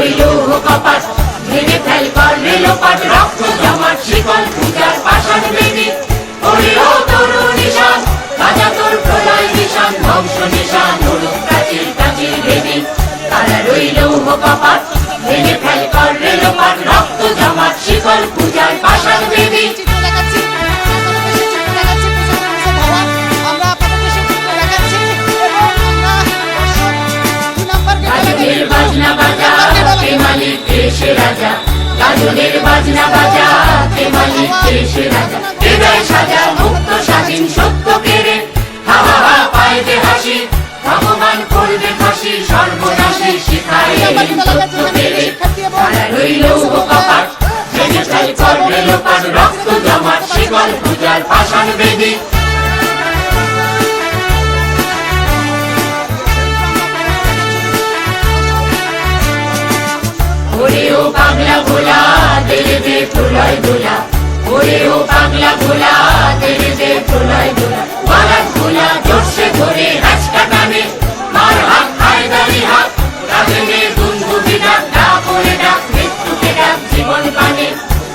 রইল কপাট, ভেঙে ফেল কর রেলোপাট, রক্ত জমাট শিকল পূজার পাষাণ বেদী। ওরে ও তরুণ নিশান, বাজা তোর প্রলয় নিশান, ধ্বংস নিশান উড়ুক প্রাচীর প্রাচীর বেদী। তারা রইল কপাট, ভেঙে ফেল কর রেলোপাট, রক্ত জমাট শিকল পূজার পাষাণ বেদী। বাজনা বাজা কে মালিক দেশে রাজা, গাজনের বাজনা বাজা কে মালিক দেশে রাজা। হৃদয় সাজা মুক্ত স্বাধীন সত্য কেড়ে, হা হা হা পায় যে হাসি, ভগবান করবে ফাঁসি সর্বনাশী শিখায় সত্য কেড়ে। তারা রইল কপাট, ভেঙে ফেল কর রেলোপাট, রক্ত জমাট শিকল পূজার পাষাণ বেদী। ওরে ও পাগলা ভোলা তেরে দে প্রলয় দোলা, ওরে ও পাগলা ভোলা তেরে দে প্রলয় দোলা। বারাত ভোলা জোরসে ধরে হাঁচকা টানে, মার হাত হায়দারি হাত, রাজনে দুন্দুবি ডাক, ডাক ওরে ডাক মৃত্যুকে ডাক জীবন পানে।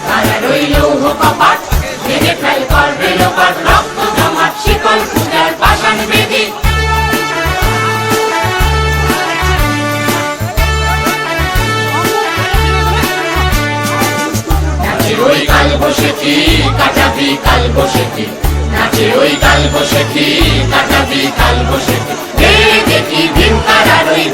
তারা রইল কপাট, ভেঙে ফেল কর রেলোপাট, রক্ত জমাট শিকল পূজার পাষাণ বেদী। ওই কাল বসেছি কাটাবি কাল বসেছি, নাচে ওই কাল বসেছি কাটাবি কাল বসেছি। দেখি ভীম কারার ওই